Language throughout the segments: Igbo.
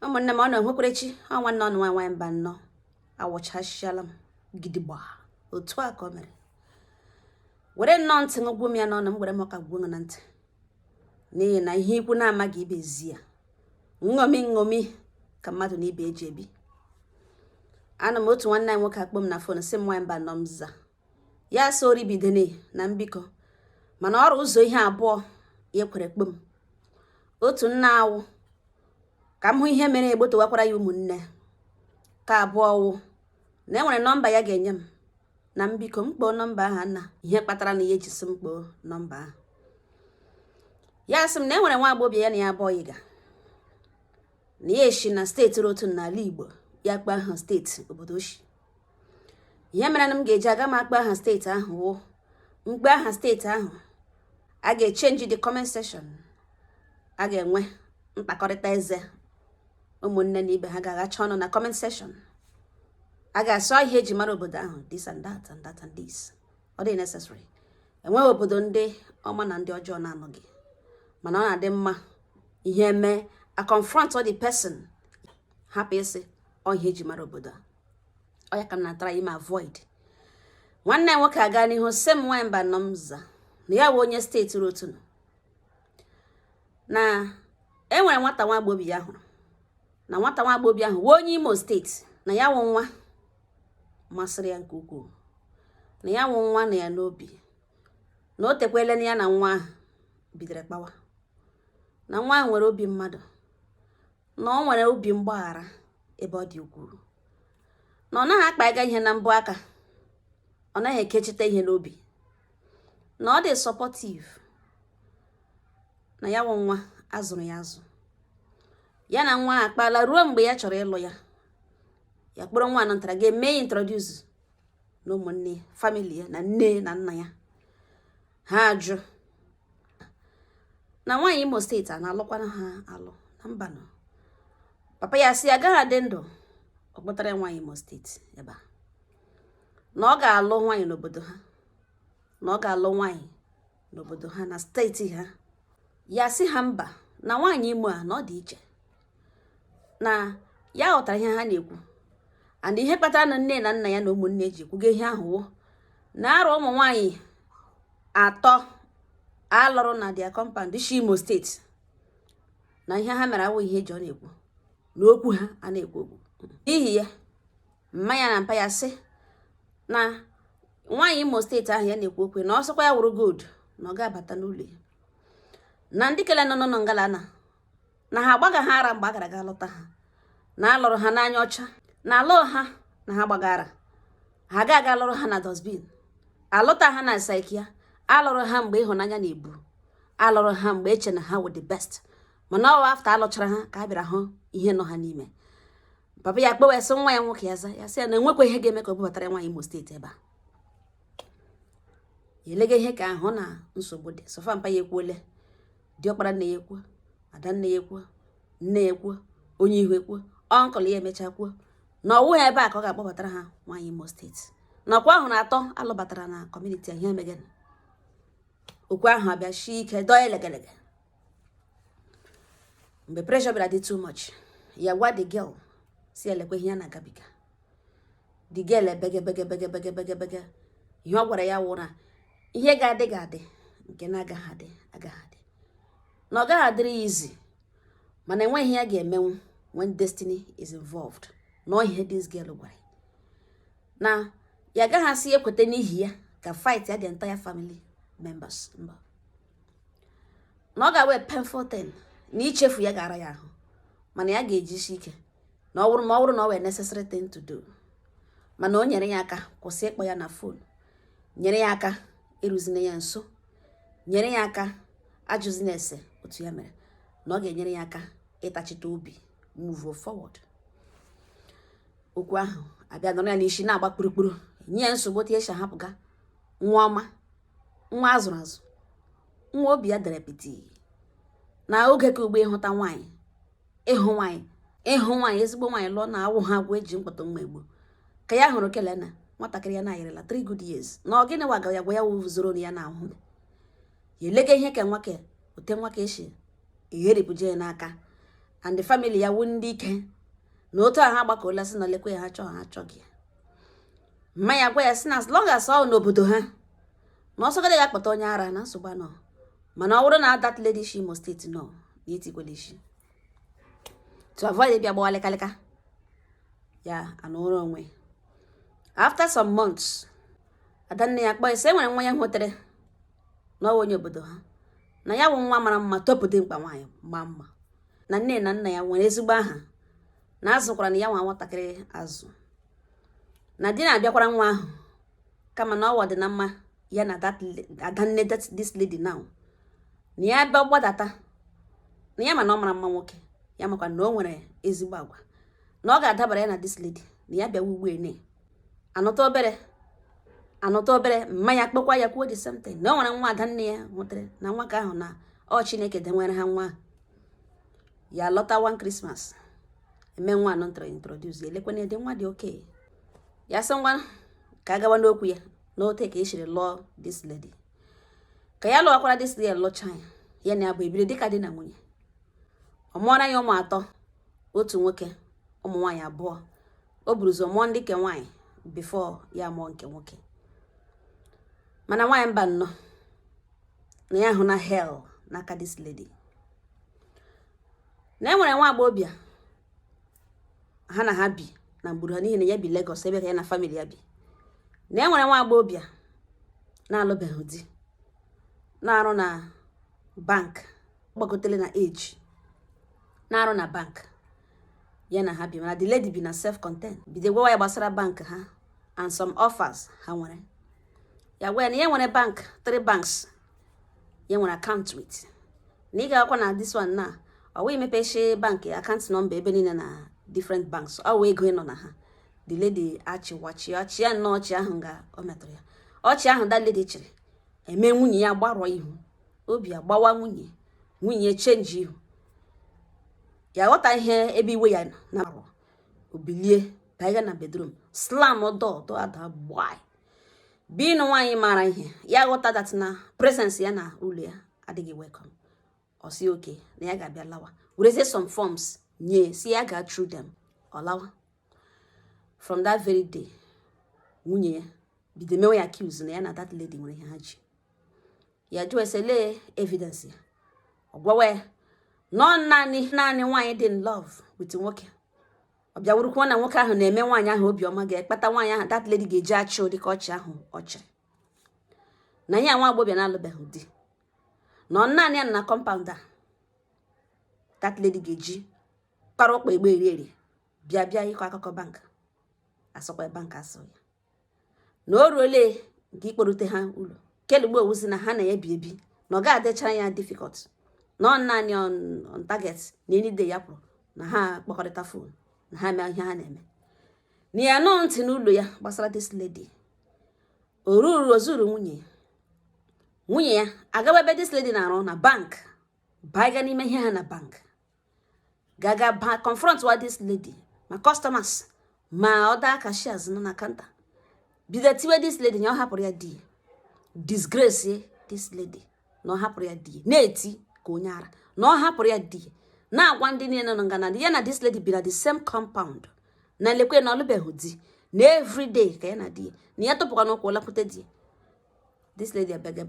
ụmụnne m ọ na-enwekwarechi ọnwa nọ nwa mba nnọọ awụchasịala m gidigba otu a ka o mere were nnọọ ntị ngwụ m ya n'ọnụ m were m ọka gwuo na ntị n'ihi na ihe ikwu na-amaghị ibezi ya nṅomi ka mmadụ na ibe eji ebi. Ana m otu nwanne anyị nwoke akpọ m na fon sị m nwa mba nọ m za ya sori bidone na mbikọ mana ọrụ ụzọ ihe abụọ ya kwere kpom. Otu nna awụ ka m hụ ihe mere egbotowakwara ya ụmụnne ka abụọ wụ na enwere nọmba ya ga-enye m na mbikọ m kpọọ nọmba ahụ nna ihe kpatara na ya eji sị m kpọọ nọmba ahụ. Ya sị m na enwere nwa agbọghọ ya na ya abụọ yiga na ya eshi na steeti Rotu n'ala Igbo ya kpa aha steeti obodo oshi. Ihe mere na m ga-eji aga m akpa aha steeti ahụ wụ mkpe aha steeti ahụ a ga-echenji the comment section, a ga-enwe mkpakọrịta eze ụmụnne na ibe ha ga-agacha ọnụ na comment section, a ga-asọ ihe eji mara obodo ahụ this and that and that and this. Ọ dị necessary. Enweghị obodo ndị ọma na ndị ọjọọ na-anọghị, mana ọ na-adị mma ihe mee a confront all the person hapụ isi ọ ihe eji mara obodo a. Ọ ya ka m na-atara ime avoid. Nwanne nwoke aga n'ihu sị m nwa mba nọ m za na ya bụ onye steeti Rotu na enwere nwata nwa agbọghọ ya hụrụ na nwata nwa agbọghọ ahụ wee onye Imo steeti na ya wụ nwa masịrị ya nke ukwuu, na ya wụ nwa na ya n'obi, na o tekwele na ya na nwa ahụ bidoro kpawa, na nwa ahụ nwere obi mmadụ, na ọ nwere obi mgbaghara ebe ọ dị ukwuu, na ọ naghị akpa ịga ihe na mbụ aka, ọ naghị ekechite ihe n'obi, na ọ dị supportive, na ya wụ nwa azụrụ ya azụ. Ya na nwa akpala ruo mgbe ya chọrọ ịlụ ya, ya kpọrọ nwa nọntara ga-eme ya introduce na ụmụnne family ya na nne na nna ya. Ha ajụ na nwaanyị Imo steeti a na-alụkwana ha alụ na mbanụ. Papa ya sị agaghị adị ndụ ọ kpọtara nwaanyị Imo steeti ebe a, na ọ ga-alụ nwaanyị n'obodo ha, na ọ ga-alụ nwaanyị n'obodo ha na steeti ha. Ya sị ha mba na nwaanyị Imo a na ọ dị iche, na ya ghọtara ihe ha na-ekwu, and ihe kpatara na nne na nna ya na ụmụnne ji ekwuga ihe ahụ wụ na arụ ụmụ nwaanyị atọ alụrụ na dia compound shi Imo steeti, na ihe ha mere awụ ihe eji ọ na-ekwu na okwu ha a na-ekwu okwu. N'ihi ya mmanya na mpa ya sị na nwaanyị Imo steeti ahụ ya na-ekwu okwu na ọ sịkwa ya wụrụ gold na ọ ga-abata n'ụlọ ya, na ndị kele nọ ngala na ha agbaga ha ara mgbe a gara aga lụta ha, na alụrụ ha n'anya ọcha, na alụ ha na ha gbagara ha ga-aga lụrụ ha na dustbin, alụta ha na saikia, alụrụ ha mgbe ịhụnanya na-ebu, alụrụ ha mgbe eche na ha were the best, mana ọ afta alụchara ha ka a bịara hụ ihe nọ ha n'ime. Papa ya kpewe sị nwa ya nwoke ya za ya sị ya na enwekwa ihe ga-eme ka o bubatara nwaanyị Imo steeti ebe a. Elega ihe ka ahụ na nsogbu dị sofa mpa ya ekwuole, diọkpara nne ya ekwuo, ada nne ya ekwuo, nne ya ekwuo, onye ihu ekwuo, ọnkụl ya emecha kwuo na ọwụ ha ebe a ka ọ ga-akpọbatara ha nwaanyị Imo steeti. Nakwa ahụ na atọ alụbatara na kọmuniti ihe emegana okwu ahụ abịa shi ike dọọ elegelege. Mgbe pressure bịara dị too much, ya gwa the girl si elekwe ihe ya na-agabiga. The girl ebege ihe ọ gwara ya wụ na ihe ga-adị ga-adị, nke na-agaghị adị agaghị adị, na ọ gaghị adịrị easy, mana enweghị ihe ya ga-emenwu when destiny is involved. Na ihe this girl gwara na ya agaghị asị ekweta n'ihi ya ka fight ya the entire family members mba, na ọ ga-awe painful thing na ichefu ya gara ya ahụ, mana ya ga-ejisi ike na ọ bụrụ na ọ wee necessary thing to do. Mana o nyere ya aka kwụsị ịkpọ ya na phone, nyere ya aka iruzine ya nso, nyere ya aka ajụzina ese otu ya mere, na ọ ga-enyere ya aka ịtachite obi move forward. Okwu ahụ abịa nọrọ ya n'isi na-agba kpurukpuru nye ya nsogbu otu esi ahapụga nwa ọma, nwa azụrụ azụ, nwa obi ya dere piti. Na oge ka ugbo ịhụta nwaanyị, ịhụ nwaanyị ezigbo nwaanyị lụọ na awụ ha agwụ eji mkpọtụ mma egbo ka ya hụrụ kele na nwatakịrị ya na-ayịrịla 3 good years, na ọ gịnị waga ya gwa ya wụ zoro ya na ahụ ya elege ihe ka nwake ote nwake eshi egheripụje n'aka and the family ya wundi ike na otu ha gbakola si na lekwe ha chọghị mma ya gwa ya si na as long as all n'obodo ha na ọsọ gade ga-akpọta onye ara na nsogbu nọ mana ọ bụrụ na that lady she Imo State no n'etikwele isi to avoid bịa gbawa lekaleka ya anụrụ onwe. After some months adanne ya kpọ ise nwere nwa ya hụtere n'ọwa onye obodo ha na ya bụ nwa mara mma topụta mkpa nwaanyị ma mma na nne na nna ya nwere ezigbo aha na azụkwara na ya nwa nwatakịrị azụ na di na-abịakwara nwa ahụ kama na ọwa dị na mma ya na adanne this lady now na ya bịa gbadata na ya ma na ọ mara mma nwoke ya makwa na o nwere ezigbo agwa na ọ ga-adabara ya na this lady na ya bịa ugbu ene anụta obere mmanya kpekwa ya kwuo the same thing na o nwere nwa adanne ya nwụtere na nwa ka ahụ na ọ Chineke denwere ha nwa ya lọta one Christmas eme nwa anọ introduce elekwana dị nwa dị oke ya sị ngwa ka agawa n'okwu ya na ote ka eshiri lụọ this lady ka ya lụọkwara this lady lụcha ya na abụ ebiri dịka di na nwunye ọ mụọra ya ụmụ atọ otu nwoke ụmụ nwaanyị abụọ o buruzo mụọ ndị nke nwaanyị before ya mụọ nke nwoke mana nwaanyị mba nnọọ na ya hụ na hell n'aka this lady na enwere nwa agbọghọbịa ha na ha bi na mgburu ha n'ihi na ya bi Lagos ebe ka ya na family ya bi na enwere nwa agbọghọbịa na-alụbeghị di na-arụ na bank gbagotele na age na-arụ na bank ya na ha bi mana the lady bi na self-contained bido gwawa ya gbasara bank ha and some offers ha nwere ya gwa ya na ya nwere bank 3 banks ya nwere account with na ị ga-akwa na this one na ọ wee mepeche bank account number ebe niile na different banks ọ wee ego ịnọ na ha the lady achịwachi ọchị ya nnọọ ọchị ahụ nga ọ metụrụ ya ọchị ahụ that lady chịrị eme nwunye ya gbarọ ihu obi agbawa nwunye change ihu ya ghọta ihe ebe iwe ya na arụ obilie baiga na bedroom slam door ada gbaa binu nwaanyị mara ihe ya ghọta that na presence ya na ụlọ ya adịghị welcome ọ sị oke na ya ga-abịa lawa werezie some forms nye si ya ga through them ọ lawa. From that very day nwunye ya bido mewe ya accuse na ya na that lady nwere ihe ha ji ya jụọ esele evidence ya ọ gwawa ya nọ naanị nwaanyị dị in love with nwoke ọ bịa wurukwa na nwoke ahụ na-eme nwaanyị ahụ obiọma ga-ekpata nwaanyị ahụ that lady ga-eji achị ụdị ka ọchị ahụ ọ chịrị na ya nwa agbọghọbịa na-alụbeghị di nọ naanị ya na compound a that lady ga-eji kpara ọkpa egbe eri bịa ịkọ akụkọ bank asọkwa bank asọ ya na o ruole nke ikporute ha ụlọ kelugbo owuzi na ha na ya bi na ọ ga-adịchara ya difficult na ọ naanị on target na any day ya pụrụ na ha kpọkọrịta phone na ha mee ihe ha na-eme na ya nọ ntị n'ụlọ ya gbasara this lady ozuru nwunye ya agawa ebe this lady na-arụ na bank baiga n'ime ihe ha na bank gaga confront wa this lady ma customers ma other cashiers nọ na counter bido tiwe this lady na ọ hapụrụ ya di disgrace this lady na ọ hapụrụ ya di na-eti ka onye ara na ọ hapụrụ ya di na-agwa ndị niile nọ ngana ya na this lady bi na the same compound na lekwe na ọlụbeghị di na everyday ka ya na di na ya tụpụkwa n'ụkwụ lakwute di this lady abega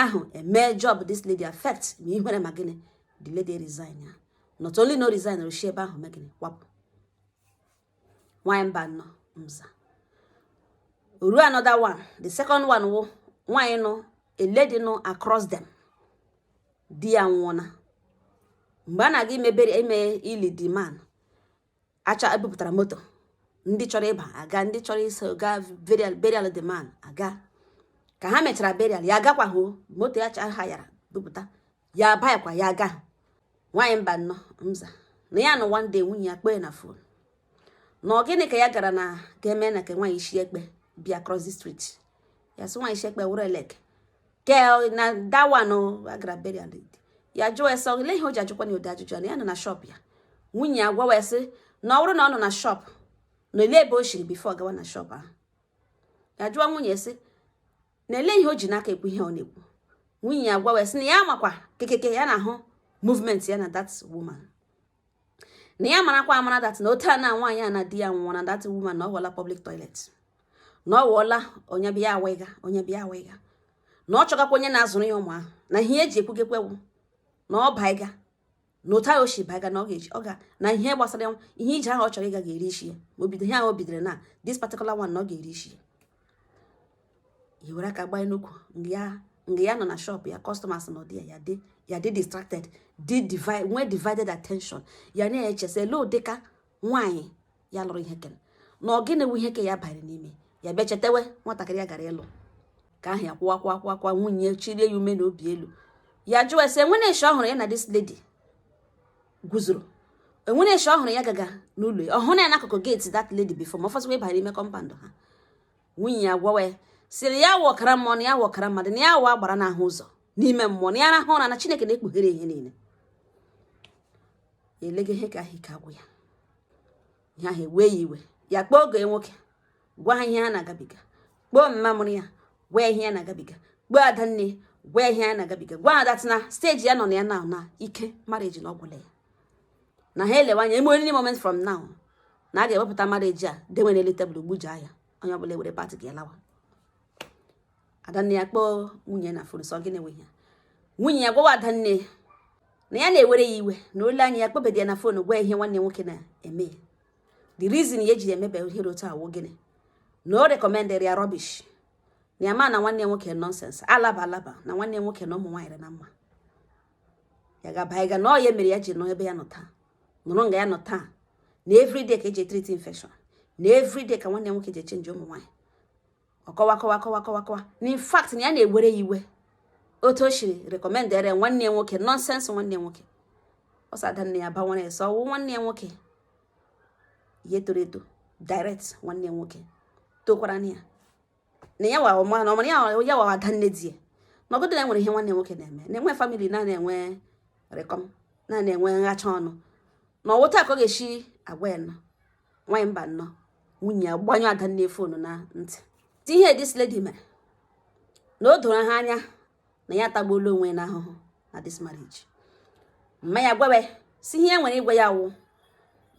ahụ eme job this lady affect ma ihere ma gịnị the lady resign ya not only no resign o shi ebe ahụ megịnị wapụ nwaanyị mba nọ mza uru another one the second one wo nwaanyị nọ a lady nọ across them di ya nwụna mgbe a na-aga ime ili the man acha ebupụtara moto ndị chọrọ ịba aga ndị chọrọ iso ga burial the man aga ka ha mechara burial ya agakwa hụ moto ya cha ha yara bupụta ya bayakwa ya aga nwaanyị mba nnọ mza na ya nọ one day nwunye ya kpee na phone na ogene ka ya gara na ga-eme na ka nwaanyị isi ekpe bịa cross the street ya sị nwaanyị isi ekpe wụrụ elek ke na that one agara burial ya jụọ ese ile ihe o ji ajụkwa na ụdị ajụjụ na ya nọ na shop ya nwunye ya gwawa sị na ọ bụrụ na ọ nọ na shop na ele ebe o shiri before gawa na shop ahụ ya jụọ nwunye sị na ele ihe o ji n'aka ekwu ihe ọ na-ekwu nwunye ya gwawa sị na ya makwa kekeke ya na ahụ movement ya na that woman. Na ya marakwa amara that na ota na nwaanyị a na di ya nwụọ na that woman na ọ wọla public toilet. Na ọ wọla onye bịa wega. Na ọ chọgakwa onye na-azụrụ ya ụmụ ahụ. Na ihe eji ekwugekwewu na ọ baiga. Na ota oshi baiga na ọ ga-eji na ihe gbasara ihe ije ahụ ọ chọrọ ịga ga-eri isi ya. Ma obido ihe ahụ o bidoro na this particular one na ọ ga-eri isi ya. I were aka gbaa n'ukwu nga ya nọ na shop ya customers nọ dị ya dị distracted divided attention ya na-echese lo dịka nwaanyị ya lụrụ ihe kene na ọ gịnị wu ihe ke ya banyere n'ime ya bịa chetewe nwatakịrị ya gara ịlụ ka ahụ ya kwụwa nwunye chirie ya ume na obi elu ya jụọ ese enwere eshi ọhụrụ ya na this lady guzoro enwere eshi ọhụrụ ya gaga n'ụlọ ya ọhụrụ ya n'akụkụ gate that lady before ma ọfọsị wee banyere ime compound ha nwunye ya gwawe siri ya wọkara mmụọ na ya wọkara mmadụ na ya wa gbara n'ahụ ụzọ n'ime mmụọ na ya rahụ ụra na Chineke na-ekpughere ihe niile elege ihe ka ahụ ike agwụ ya ihe ahụ ewee ya iwe ya kpọọ oge nwoke gwa ha ihe ha na-agabiga kpọọ mma mụrụ ya gwa ihe ya na-agabiga kpọọ adanne gwa ihe ya na-agabiga gwa adat na steji ya nọ na ya na ike marriage na ọgwụla ya na ha elewanya eme only moment from now na a ga-ewepụta marriage a dewe n'elu tebụl gbuja ya onye ọbụla ewere pati ga-elawa adanne ya kpọọ nwunye na fonu sọ gịnị nwe ya nwunye ya gwawa adanne na ya na-ewere ya iwe na ole anya ya kpọbedi ya na fonu gwa ihe nwanne nwoke na-eme the reason ya eji emebe ihe otu awụ gịnị na o recommended ya rubbish na ya ma na nwanne nwoke nonsense alaba na nwanne nwoke na ụmụ nwaanyị na mma ya ga-abaiga na ọ ya mere ya ji nọ ebe ya nọ taa nụrụ nga ya nọ taa na everyday ka eji treat infection na everyday ka nwanne nwoke ji change ụmụ nwaanyị ọkọwa na in fact na ya na-ewere ya iwe otu o shiri recommendere nwanne nwoke nonsense nwanne nwoke ọsada nne ya banwere ya sọ nwanne ya nwoke ihe toro eto direct nwanne nwoke tokwara na ya wa ọma na ọmara ya wa adanne die na ọgọdọ na nwere ihe nwanne nwoke na-eme na-enwe family na-enwe rekom na-enwe ngacha ọnụ na ọwụta ka ọ ga-eshi agwa ya nọ nwanyị mba nnọọ nwunye agbanyụ adanne fonu na ntị ihe this lady mere na o doro ha anya na ya tagbuola onwe na ahụhụ na this marriage mma ya gwawe si ihe nwere igwe ya wụ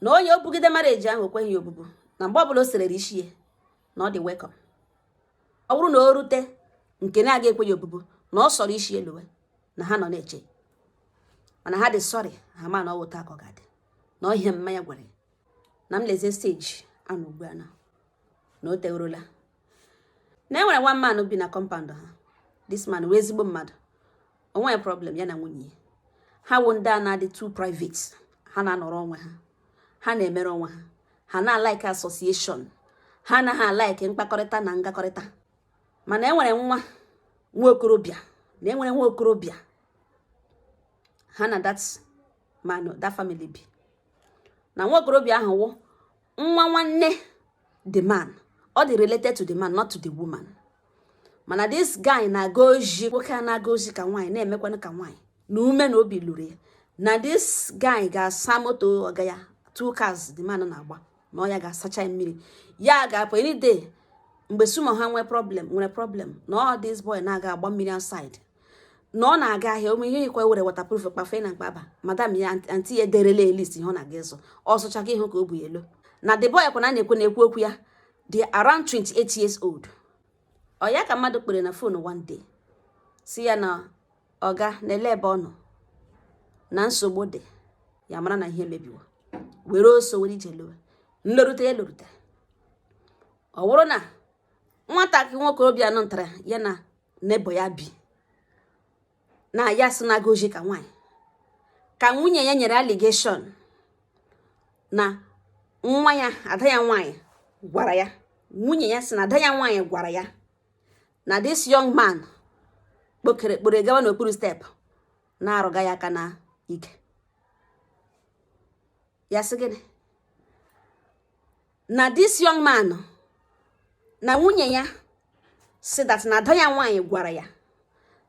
na onye o bugide marriage ahụ okweghị ya obubu na mgbe ọbụla o serere isi ya na ọ dị welcome ọ bụrụ na o rute nke na-aga ekwe ya obubu na ọ sọrọ isi eluwe na ha nọ na-eche mana ha dị sorry ha ma na ọ wụta ka ọ ga-adị na ihe mma ya gwara na m lezie stage anụ ugbu a na o tegorola na enwere one man bi na compound ha this man wee ezigbo mmadụ onwe problem ya na nwunye ha wụ ndị a na-adị too private ha na-anọrọ onwe ha na-emere onwe ha na-alike association ha na-alike mkpakọrịta na ngakọrịta mana enwere nwa okorobịa ha na that family bi na nwa okorobịa ahụ wụ nwa nwanne the man ọ dị related to the man not to the woman mana this guy na-aga oji nwoke a na-aga oji ka nwaanyị na-emekwanụ ka nwaanyị na ume na obi lụrụ ya na this guy ga-asa moto ọga ya 2 cars the man na-agba na ọ ya ga-asacha mmiri ya ga-apụ any day mgbe sumo ha nwere problem na ọ this boy na-aga agba mmiri outside na ọ na-aga ahịa ome ihe ikwe were waterproof kpafe na mkpaba madam ya anti ya derele list ihe ọ na-aga ịzụ ọ sụchaga ihe ka o bu elo na the boy kwa na-ekwu okwu ya dị around 28 years old ọ ya ka mmadụ kpere na phone one day si ya na ọga na-ele ebe ọ nọ na nsogbu dị ya mara na ihe mebiwa were oso were ije lewe nlorute ọ wụrụ na nwatakịrị nwokorobịa nọ ntara ya na nebo ya bi na ya sị na goji ka nwaanyị ka nwunye ya nyere allegation na nwa ya ada ya nwaanyị gwara ya nwunye ya sị na ada ya nwaanyị gwara ya na this young man kpọrọ gawa n'okpuru step na-arụga ya aka na ike ya sị gịnị na this young man na nwunye ya sị that na ada ya nwaanyị gwara ya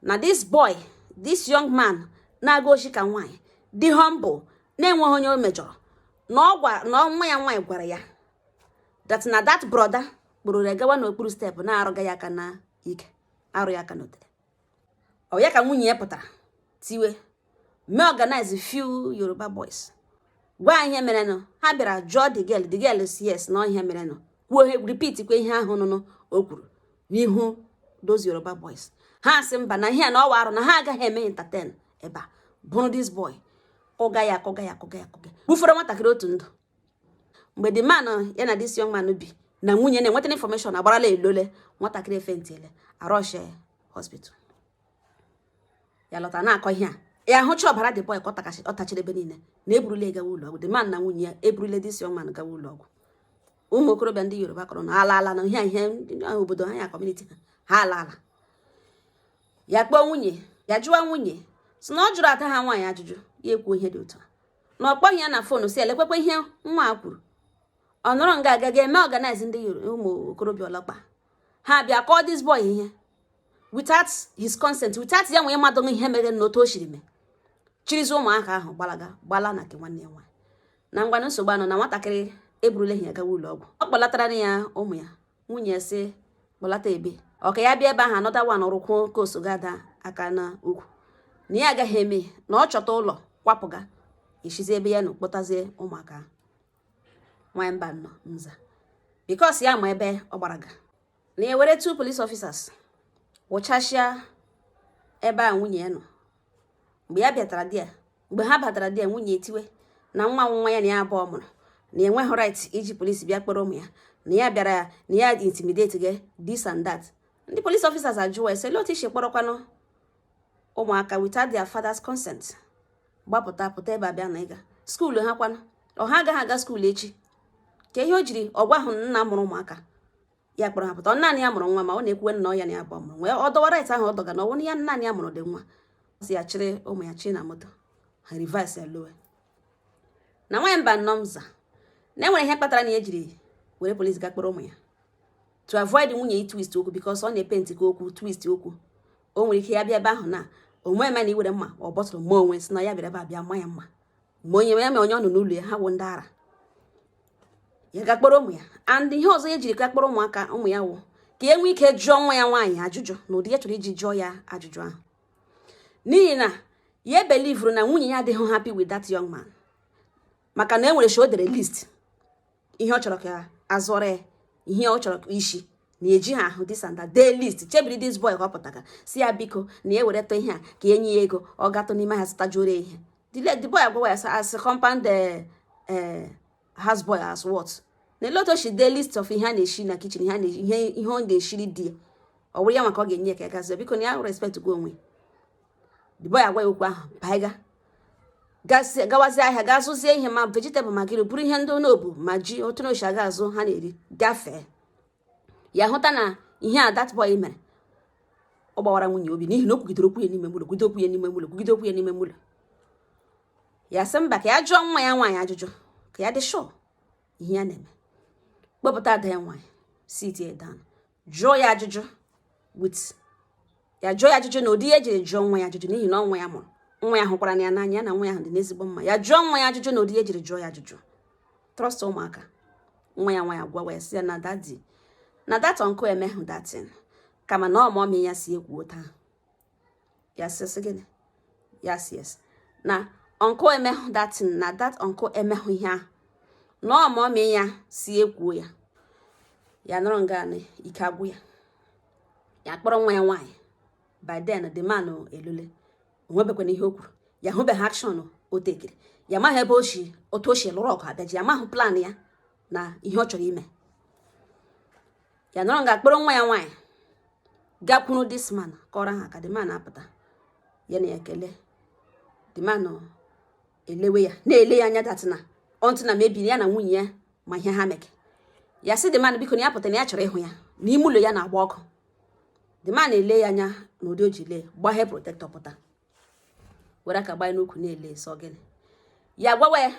na this young man na-aga ochi ka nwaanyị dị humble na-enweghị onye o mejọrọ na nwa ya nwaanyị gwara ya that brother kpụrụ gawa n'okpuru step na-arụga ya aka na ike arụ ya aka n'otere ọ ya ka nwunye ya pụtara tiwe me organize few Yoruba boys gwa ihe mere no ha bịara jụọ the girl is yes no ihe mere no kwuo repeat kwe ihe ahụ no o kwuru n'ihu those Yoruba boys ha sị mba na ihe na ọwa arụ na ha agaghị eme entertain ebe bụrụ this boy kụga ya bufere nwatakịrị otu ndụ mgbe the man ya na this young man bi na nwunye na-enweta information agbarala elole nwatakịrị efentiele arọshe hospital ya lọta na-akọ ihe a ya hụcha ọbara the boy ọ tachiri ebe niile na eburule gawa ụlọ ọgwụ the man na nwunye ya eburule this young man gawa ụlọ ọgwụ ụmụ okorobịa ndị Yoruba kọrọ na ala na ihe obodo ha ya community ha ala ya kpọọ nwunye ya jụọ nwunye si na ọ jụrụ ada ha nwaanyị ajụjụ ya ekwu ihe dị otu na ọ kpọghị ya na fonu si elekwekwe ihe nwa a kwuru ọ nọrọ nga agaghị eme organize ndị ụmụ okorobịa ọlọkpa ha bịa kọọ this boy ihe without his consent without ya nwee mmadụ ihe mere n'otu o shiri mee chirizi ụmụaka ahụ gbala na nke nwanne ya nwaanyị na ngwanụ nsogbu anọ na nwatakịrị eburule ihe agawa ụlọ ọgwụ ọ kpọlatara ya ụmụ ya nwunye si kpọlata ebe ọka ya bịa ebe ahụ anọta wan rụkwuo ka osogada aka na ukwu na ya agaghị eme na ọ chọta ụlọ kwapụga ishizi ebe ya na kpọtazie ụmụaka nwanyị mba nọ nza bikos ya ma ebe ọ gbaraga na ya were 2 police officers wụchashịa ebe a nwunye ya nọ mgbe ya bịatara di ya mgbe ha batara di ya nwunye etiwe na nwa ya na ya abụọ mụrụ na enweghị right iji polisi bịa kpọrọ ụmụ ya na ya bịara na ya intimidate gị this and that ndị police officers ajụwa ese otu isi kpọrọkwanụ ụmụaka without their father's consent pụta ebe abịa na ịga skuulu ha kwanụ ọha agaghị aga skuulu echi ka ihe o jiri ọgwa ahụ nna mụrụ ụmụaka ya kpọrọ ha pụta naanị ya mụrụ nwa ma ọ na-ekwuwe nna ya na ya abụọ mụrụ nwee ọ dọwa right ahụ ọ dọga na ọwụ ya naanị ya mụrụ dị nwa si ya chịrị ụmụ ya chi na moto ha reverse ya lowe na nwanyị mba nnọmza na enwere ihe kpatara na ya jiri were polisi ga kpọrọ ụmụ ya to avoid nwunye twist okwu because ọ na-epenti ka okwu twist okwu o nwere ike ya bịa ebe ahụ na onwe ma na iwere mma ọ bọtụrụ ma onwe si na ya bịara ebe abịa ma ya mma ma onye ya ma onye ọ nọ n'ụlọ ya ha wụ ndị ara ya ga kpọrọ ụmụ ya and ihe ọzọ ya jiri ka kpọrọ ụmụaka ụmụ ya wụ ka e nwee ike jụọ nwa ya nwaanyị ajụjụ na ụdị ya chọrọ iji jụọ ya ajụjụ ahụ n'ihi na ya belivuru na nwunye ya adịghị happy with that young man maka na e nwere show dere list ihe ọ chọrọ ka azụrụ ihe ọ chọrọ isi na eji ha ahụ this and that day list chebiri this boy ka ọ pụtara si ya biko na ya were tọ ihe a ka enye ya ego ọ gatọ n'ime ha zụtajuore ihe the boy agwawa ya as compound house boy as what na loto shi day list of ihe a na-eshi na kitchen ihe ọ na-eshiri di ọ wụrụ ya maka ọ ga-enye ka gazie biko na ya respect go onwe the boy agwa ya okwu ahụ baiga gawazie ahịa ga azụzie ihe ma vegetable ma gịrị bụrụ ihe ndị onobu ma ji otu na oshi aga azụ ha na-eri gafee ya hụta na ihe a that boy mere ọ gbawara nwunye obi n'ihi na o kwugidere okwu ya n'ime mụlọ ya sị mba ka ya jụọ nwa ya nwaanyị ajụjụ ka ya dị sure ihe ya na-eme kpọpụta ada ya nwaanyị sit ya down jụọ ya ajụjụ na ụdị ya ejiri jụọ nwa ya ajụjụ n'ihi na nwa ya mụrụ nwa ya hụkwara na ya n'anya ya na nwa ya ahụ dị n'ezigbo mma ya jụọ nwa ya ajụjụ na ụdị ya ejiri jụọ ya ajụjụ trọst ụmụaka nwa ya nwaanyị gwawa ya si ya na dadi na that uncle emehụ datin kama na ọmụmị ya si ekwuo taa ya sị gịnị yes na uncle emehụ datin na that uncle emehụ ihe ahụ na ọmụmị ya si ekwuo ya nọrọ nga na ike agwụ ya kpọrọ nwa ya nwaanyị by then the man elule onwebekwana ihe o kwuru ya hụbeghị action o tekiri ya maghị ebe otu o si lụrụ ọgụ abịaji ya maghị plan ya na ihe ọ chọrọ ime ya nọrọ nga kpọrọ nwa ya nwaanyị gakwuru this man kọrọ ha ka the man apụta ya na ekele the man elewe ya na-ele ya anya datina ọntụ na mebiri ya na nwunye ya ma ihe ha meke ya sị the man biko na ya pụta na ya chọrọ ịhụ ya n'ime ụlọ ya na-agba ọkụ the man ele ya anya na ụdị o ji lee gbaghe protector pụta were aka gbanye n'ukwu na-ele so gịnị ya gwawa ya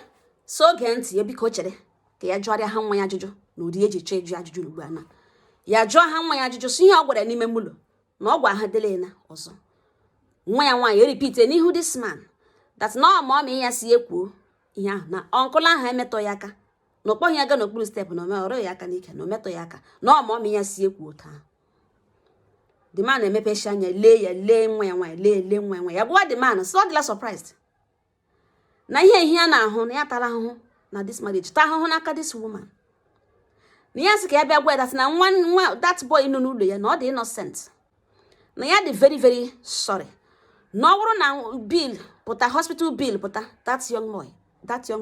so oge ntị ya biko chere ka ya jụọrịa ha nwa ya ajụjụ na ụdị eji chọọ ịjụ ajụjụ n'ugbu a na ya jụọ ha nwa ya ajụjụ so ihe ọ gwara n'ime mụlọ na ọ gwa ha dele na ọzọ nwa ya nwaanyị eripite n'ihu this man that na ọmụmị ya si ekwuo ihe ahụ na ọnkụl ahụ emetọ ya aka na ọkpọghị ya ga n'okpuru steepụ na ọrụ ya aka n'ike na ometọ ya aka na ọmụmị ya si ekwuo taa the man emepechi anya lee nwa ya nwaanyị lee nwa ya nwaanyị ya gwa the man so ọ dịla surprised na ihe na ahụ na ya tara ahụhụ na this marriage, ta ahụhụ n'aka this woman. Na ya sị ka ya bịa gwa that na nwa that boy nọ n'ụlọ ya na ọ dị innocent. Na ya dị very very sorry. Na ọ bụrụ na bill pụta, hospital bill pụta, that young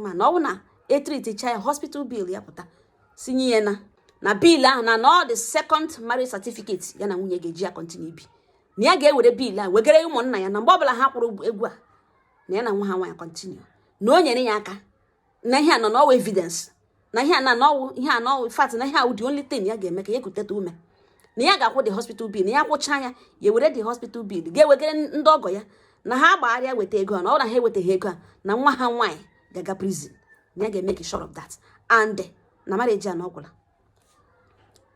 man, na ọ bụ na treat child hospital bill ya pụta, sinye ya na bill ahụ na all the second marriage certificate ya na nwunye ga-eji ya continue bi. Na ya ga-ewere bill a wegere ụmụnna ya na mgbe ọbụla ha kwụrụ egwu a na ya na nwa ha nwaanyị continue. Na o nyere ya aka na ihe a nọ n'ọwa evidence, na ihe a na n'ọwụ ihe a n'ọwụ fact, na ihe a the only thing ya ga-eme ka ya ekuteta ume. Na ya ga-akwụ the hospital bill, na ya kwụcha ya were the hospital bill ga-ewegere ndị ọgọ ya na ha gbagharịa weta ego a, na ọ na ha ewetaghị ego a na nwa ha nwaanyị ga-aga prison. Na ya ga-make sure of that. And na marriage a na ọgwụla.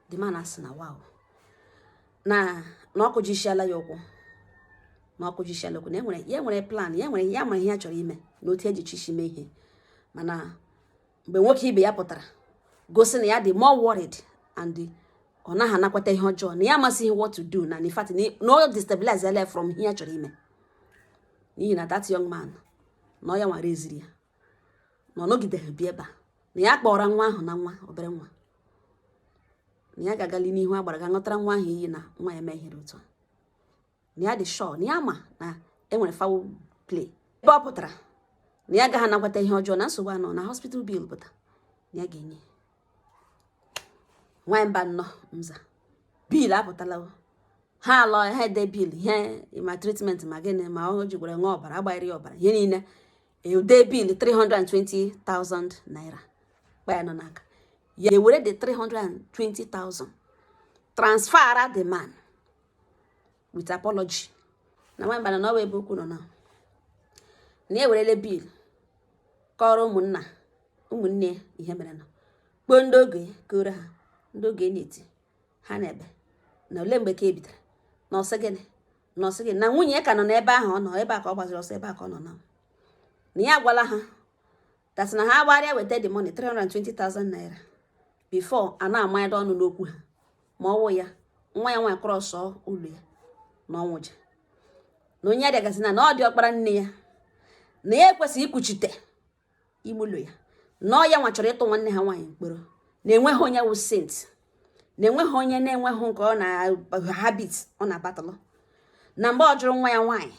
The man asị na wow, na ọkụ jisiala ya ụkwụ, na ọkụ jisiala ụkwụ, na ya nwere plan, ya mara ihe ya chọrọ ime na otu eji chishi mee ihe. Mana mgbe nwoke ibe ya pụtara gosi na ya dị more worried and ọ naghị anakwata ihe ọjọọ, na ya amasịghị what to do, na in fact na ọ destabilize life from ihe ya chọrọ ime. N'ihi na that young man na ọ ya nwere eziri ya na ọ nọgideghị bi ebe a, na ya kpọrọ nwa ahụ na nwa obere nwa, na ya ga-agali n'ihu agbara ga ṅụtara nwa ahụ iyi na nwa ya mehiere otu a. Na ya dị sure, na ya ma na enwere foul play. Ebe ọ pụtara na ya agaghị anakwata ihe ọjọọ, na nsogbu anọ na hospital bill pụta, na ya ga-enye nwaanyị mba nnọọ nza bill apụtala. Ha alọ ha ede bill, ihe ma treatment ma gịnị ma ọ jigwara nwa ọbara, agbanyere ya ọbara, ihe niile ede bill 320,000 naira gbaya nọ n'aka ya. Ewere the 320,000 transfer the man with apology. Na nwaanyị mba na ọ ebe okwu nọ na ewerele bill kọrọ ụmụnne ihe mere na kpọọ ndị oge kore ha, ndị oge na-eti ha na-ebe na ole mgbe ka ebidara na ọsị gịnị na nwunye ka nọ n'ebe ahụ ọ nọ, ebe a ka ọ gbaziri ọsọ, ebe a ka ọ nọ na ya agwala ha that na ha gbarịa weta the money 320,000 naira before a na-amanyado ọnụ n'okwu ha. Ma ọwụ ya nwa ya nwaanyị kwụrụ ọsọ ụlọ ya na ọnwụja, na onye adịagazi na ọ dị ọkpara nne ya, na ya ekwesịghị ikwuchite ime ụlọ ya, na ọ ya nwa chọrọ ịtụ nwanne ha nwaanyị mkpọrọ, na enweghị onye wụ saint, na enweghị onye na-enweghị nke ọ na habit ọ na-abatalụ. Na mgbe ọ jụrụ nwa ya nwaanyị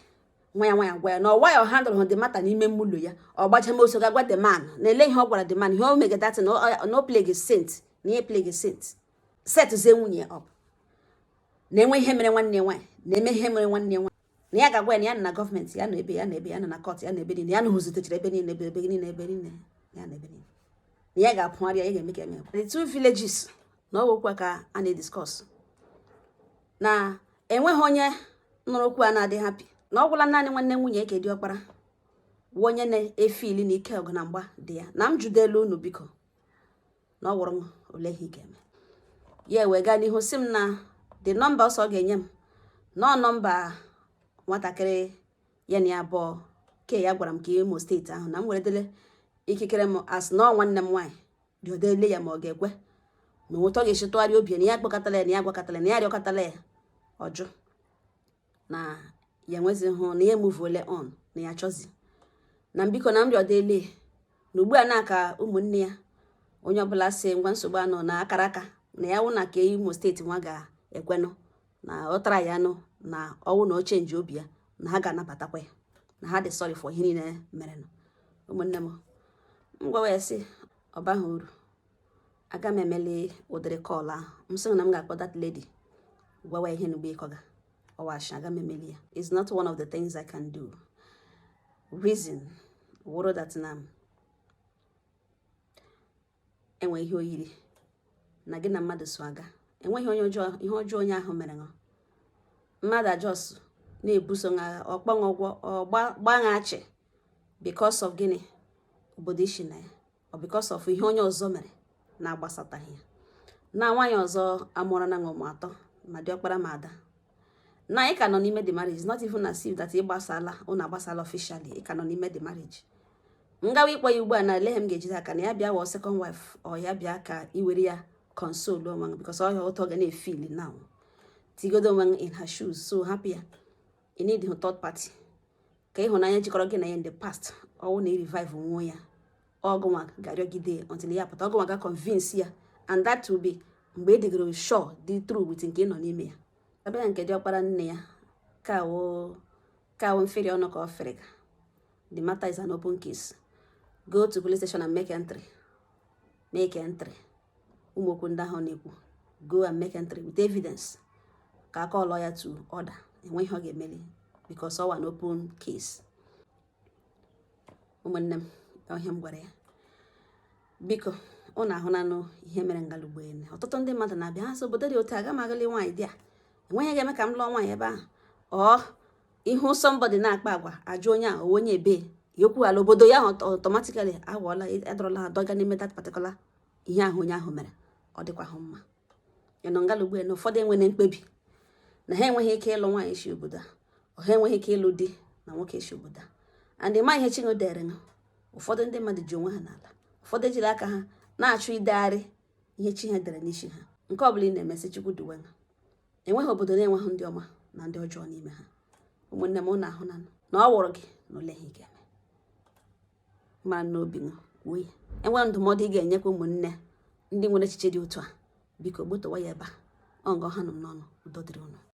gwa ya na ọwa ya ọ handụrụ the matter n'ime ụlọ ya, ọ gbachamoso ga gwa the man na ele ihe ọ gwara the man, ihe o megadatin no plague saint, na ihe plague saint setzie nwunye ya up, na enwe ihe mere nwanne nwaanyị, na eme ihe mere nwanne nwaanyị, na ya ga-agwa ya na gọọmenti ya na ebe ya nọ na court ya na ebe niile, ya na hụzitechara ebe niile ya na ebe niile, na ya ga-apụgharị ya ga-eme ka eme. The two villages na ọ okwu ka a na-ediscuss, na enweghị onye nụrụ okwu a na-adị happy, na ọ gwụla naanị nwanne nwunye eke dị ọkpara bụ onye na-efili na ike ọgụ na mgba dị ya. Na m jụdelu unu biko na ọ wụrụ ole ihe ike eme ya wee gaa n'ihu si m na the number ọsọ ga-enye m na nọmba nwatakịrị ya na abụọ ke ya gwara m ka Imo steeti ahụ, na m were dele ikikere m as na nwanne m nwaanyị dị odele ya ma ọ ga-ekwe na ụtọ ga-esi tụgharị obi na ya kpọkọtala ya, na ya gwakọtala na ya rịọkọtala ya ọjụ, na ya nwezi hụ na ya emuvuole on, na ya chọzi na mbiko na m rịọdele na ugbu a na-aka ụmụnne ya onye ọbụla si ngwa nsogbu anọ na akara aka na ya wụ na ka Imo steeti nwa ga-ekwenụ na ọ tara ya nụ, na ọwụ na o chenji obi ya, na ha ga-anabatakwa ya, na ha dị sorry for ihe niile mere nụ. Ụmụnne m ngwa ya sị ọ baghị uru, aga m emeli ụdịrị kọl ahụ. M sị na m ga-akpọ that lady gwawa ihe n'ugbo ịkọga ọwashi, aga m emeli ya. It's not one of the things I can do. Reason wụrụ that na enwe ihe oyiri na gị na mmadụ so aga, enweghị onye ọjọọ ihe ọjọọ onye ahụ mere nọ, mmadụ ajọs na-ebuso agha ọkpọnwụ ụgwọ ọgbaghachi because of gịnị obodo ishi na ya, ọ because of ihe onye ọzọ mere na-agbasataghị ya. Na nwaanyị ọzọ amụrụ na ụmụ atọ ma dị ọkpara ma ada, na ị ka nọ n'ime the marriage, not even as if that ị gbasala ụnụ agbasala officially, ị ka nọ n'ime the marriage. Ngawa ịkpọ ya ugbu a na ele m ga-ejide aka na ya bịa wọ second wife, ọ ya bịa ka iwere ya console onwe because ọ ya ụtọ ga na-efeel now tigodo onwe in her shoes, so happy ya. You need a third party ka ịhụnanya jikọrọ gị na ya in the past ọwụ na revive onwe ya ọgụnwa ga-arịọgide until ya pụta ọgụnwa ga convince ya and that will be mgbe ị dịgoro sure dị true with nke ị nọ n'ime ya. Abịa nke dị ọkpara nne ya ka wo mfiri ọnụ ka ọ fere. The matter is an open case. Go to police station and make entry. Ụmụ okwu ndị ahụ na-ekwu, go and make entry with evidence ka aka ọlọ ya to order. Enweghị ọ ga-emeli because ọ an open case. Ụmụnne m, ọhịa m gwara ya, biko ọ na-ahụ nanụ ihe mere ngalugbo ene. Ọtụtụ ndị mmadụ na-abịa ha sị obodo dị otu aga m agali nwaanyị dị a enweghị ga-eme ka m lụọ nwaanyị ebe ahụ. Ihu somebody na-akpa agwa ajụ onye a onye ebe yokwu ala obodo ya automatically awọla edọrọla ha dọga n'ime that particular ihe ahụ onye ahụ mere. Ọ dịkwa ha mma ịnọ ngalugbo ene. Ụfọdụ enwere mkpebi na ha enweghị ike ịlụ nwaanyị isi obodo a, ha enweghị ike ịlụ di na nwoke isi obodo a. And ịma ihe Chineke dere ha, ụfọdụ ndị mmadụ ji onwe ha n'ala, ụfọdụ ejiri aka ha na-achụ idegharị ihe chi ha dere n'isi ha. Nke ọbụla ị na-emesi Chukwu duwe ha. Enweghị obodo na-enweghị ndị ọma na ndị ọjọọ n'ime ha. Ụmụnne m na-ahụ na ọ wụrụ gị na ole ihe ị ga-eme mara n'obi m kwuo ya. Enwere ndụmọdụ ị ga-enyekwa ụmụnne ndị nwere echiche dị otu a, biko gbutowa ya ebe a. Ọ ngọ ha nọ n'ọnụ. Udo dịrị unu.